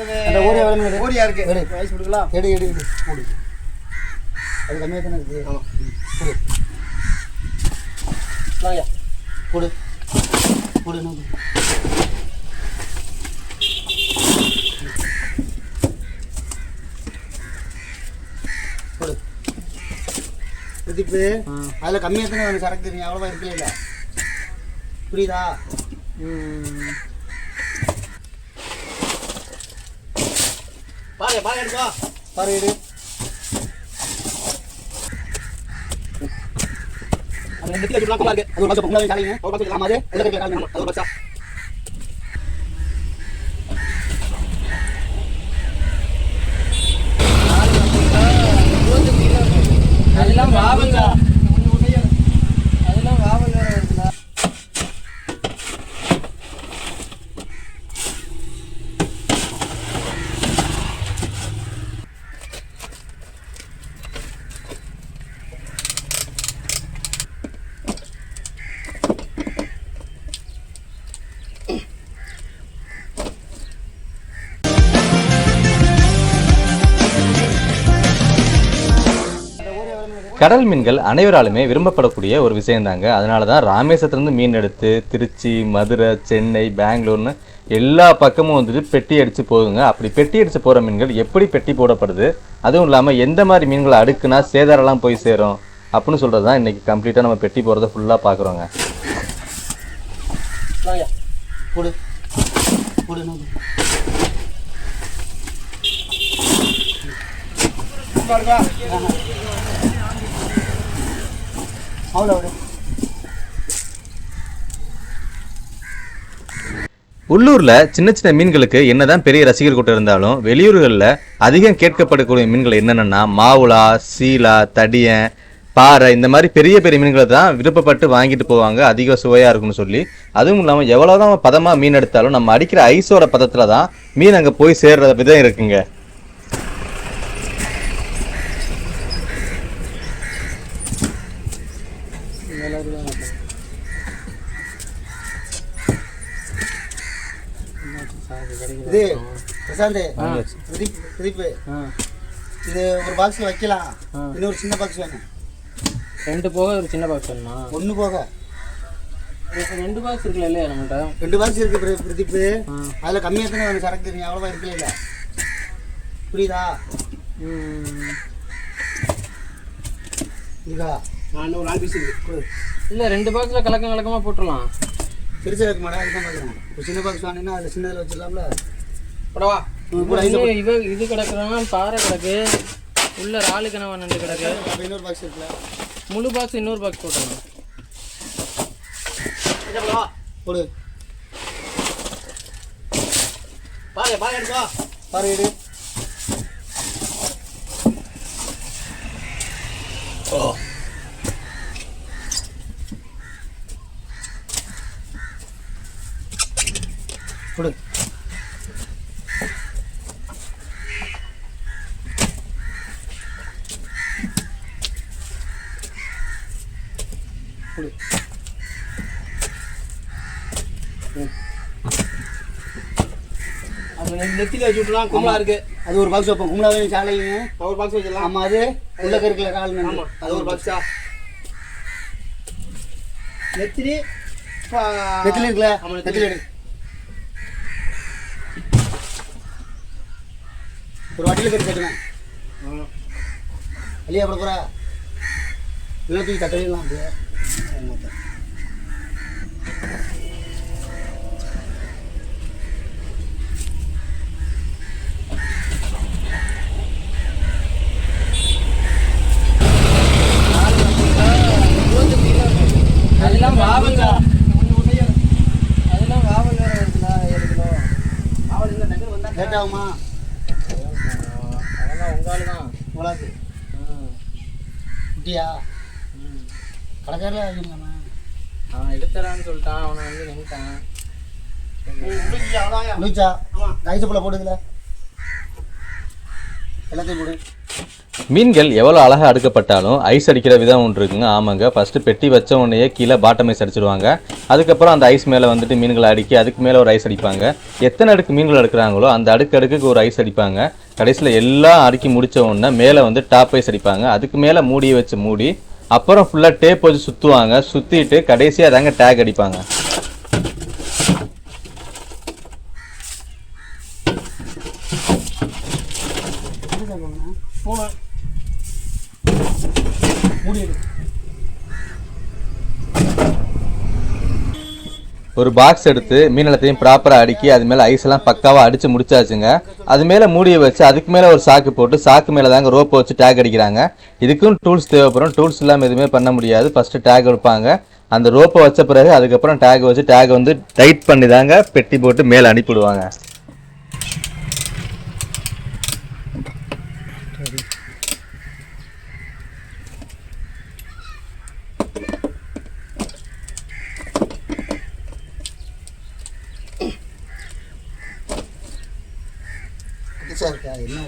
அந்த ஓரியா வேணும். ஓரியா இருக்கு. ரைஸ் கொடுக்கலாம். எடு போடு. அது கம்மியாக தானே இருக்குது. ஆமாம் போடு. வாங்க போடு போடு. போடு பிரதீப்பு. அதில் கம்மியாக தானே வேணும் சரக்கு தெரியும். அவ்வளோவா இருக்குல்ல இல்லை புரியுதா? பாரு எடுப்பா. பாரு எடு. அந்த நெத்தில வச்சுலாம் நல்லா இருக்கு. அது ஒரு பச்சை பொங்கலாவே காலைங்க. ஒரு பச்சை ஆமாது. எல்லாம் இருக்கல காலைங்க. அது ஒரு பச்சை. அதெல்லாம் வாவல். அதெல்லாம் வாவல் வேற இருக்குடா. கடல் மீன்கள் அனைவராலுமே விரும்பப்படக்கூடிய ஒரு விஷயந்தாங்க. அதனால தான் ராமேஸ்வரத்துலேருந்து மீன் எடுத்து திருச்சி, மதுரை, சென்னை, பெங்களூர்னு எல்லா பக்கமும் வந்துட்டு பெட்டி அடித்து போகுங்க. அப்படி பெட்டி அடித்து போகிற மீன்கள் எப்படி பெட்டி போடப்படுது, அதுவும் இல்லாமல் எந்த மாதிரி மீன்களை அடுக்குனா சேதாரெல்லாம் போய் சேரும் அப்படின்னு சொல்கிறது தான் இன்றைக்கி கம்ப்ளீட்டாக நம்ம பெட்டி போகிறத ஃபுல்லாக பார்க்குறோங்க. உள்ளூரில் சின்ன சின்ன மீன்களுக்கு என்னதான் பெரிய ரசிகர் கூட்டம் இருந்தாலும் வெளியூர்களில் அதிகம் கேட்கப்படக்கூடிய மீன்கள் என்னென்னா மாவுளா, சீலா, தடியன், பாறை, இந்த மாதிரி பெரிய பெரிய மீன்களை தான் விருப்பப்பட்டு வாங்கிட்டு போவாங்க. அதிக சுவையாக இருக்குன்னு சொல்லி. அதுவும் இல்லாமல் எவ்வளோதான் பதமாக மீன் எடுத்தாலும் நம்ம அடிக்கிற ஐஸோட பதத்தில் தான் மீன் அங்கே போய் சேர்ற விதம் இருக்குங்க. இது பிரசாந்த், பிரதீப், இது ஒரு பாக்ஸ் வைக்கலாம். இன்னொரு சின்ன பாக்ஸ் வேணும். 2 போக ஒரு சின்ன பாக்ஸ் வேணுமா? 1 போக 2 பாக்ஸ் இருக்குல்ல இல்லையா நம்மகிட்ட? 2 பாக்ஸ் இருக்கு பிரதீப். அதில் கம்மியாக தானே வேணும் சரக்கு தெரியும். அவ்வளோவா இருக்குல்ல இல்லை புரியுதா? இருக்கா? நான் ஒரு 4 பீஸ் இருக்கு. இல்லை 2 பாக்ஸில் கலக்கமாக போட்டுடலாம். பெருசாக இருக்கு மாடா. அதுதான் பார்க்குறேன். ஒரு சின்ன பாக்ஸ் வாங்கினா அதில் சின்னதில் வச்சிடலாம்ல. படவா இது கிடக்குறோம். பாறை கிடக்கு உள்ள ராலு கனவா நண்டு கிடக்கு. இன்னொரு பாக்ஸ் இருக்குல்ல, முழு பாக்ஸ் இன்னொரு பாக்ஸ் போட்டுடலாம். போடு. பாரு எடுப்பா. பாரு எடு. போடு. போடு. அது நெத்தில வச்சு விட்டுலாம். கும்பலா இருக்கு. அது ஒரு பாக்ஸ் வைப்போம். கும்பலாவே சாலைங்க ஒரு பாக்ஸ் வச்சிடலாம். ஆமாம், அது உள்ள கருக்கல கால். ஆமா, அது ஒரு பாக்ஸா. நெத்திலி இருக்குல்ல, நெத்திலி எடு. ஒரு வட்டியில் கறி கட்டுவேன். வெளியே அப்படி போகிறா இல்லை தூக்கி தட்டலாம். அப்படியே அதெல்லாம் வாவல். அதெல்லாம் வாவல் வேற இருக்குதா? 7 கிலோ வாவல். இல்லை நகர் வந்தால் லேட் ஆகுமா? அதெல்லாம் உங்களால் தான். உங்களாது குட்டியா கடைக்காரில் ஆகிருந்தாண்ணா. அவன் எடுத்துறான்னு சொல்லிட்டான். அவனை வந்து நினைட்டான். முடிச்சா கைசப்பில் போடுதுல எல்லாத்தையும் போடு. மீன்கள் எவ்வளோ அழகாக அடுக்கப்பட்டாலும் ஐஸ் அடிக்கிற விதம் ஒன்று இருக்குங்க. ஆமாங்க, ஃபஸ்ட்டு பெட்டி வச்ச உடனே கீழே பாட்டம் ஐஸ் அடிச்சிடுவாங்க. அதுக்கப்புறம் அந்த ஐஸ் மேலே வந்துட்டு மீன்களை அடுக்கி அதுக்கு மேலே ஒரு ஐஸ் அடிப்பாங்க. எத்தனை அடுக்கு மீன்கள் அடுக்கிறாங்களோ அந்த அடுக்குக்கு ஒரு ஐஸ் அடிப்பாங்க. கடைசியில் எல்லாம் அடுக்கி முடித்த உடனே மேலே வந்து டாப் ஐஸ் அடிப்பாங்க. அதுக்கு மேலே மூடியை வச்சு மூடி அப்புறம் ஃபுல்லாக டேப் வச்சு சுற்றுவாங்க. சுற்றிட்டு கடைசியாக தாங்க டேக் அடிப்பாங்க. ஒரு பாக்ஸ் எடுத்து மீன் எல்லாத்தையும் ப்ராப்பராக அடுக்கி அது மேலே ஐஸ் எல்லாம் பக்காவாக அடித்து முடிச்சாச்சுங்க. அது மேலே மூடியை வச்சு அதுக்கு மேலே ஒரு சாக்கு போட்டு சாக்கு மேலே தாங்க ரோப்பை வச்சு டேக் அடிக்கிறாங்க. இதுக்கும் டூல்ஸ் தேவைப்படும். டூல்ஸ் இல்லாமல் எதுவுமே பண்ண முடியாது. ஃபஸ்ட்டு டேக் எடுப்பாங்க. அந்த ரோப்பை வச்ச பிறகு அதுக்கப்புறம் டேக் வச்சு டேக் வந்து டைட் பண்ணி தாங்க பெட்டி போட்டு மேலே அனுப்பிவிடுவாங்க. இருக்கா என்ன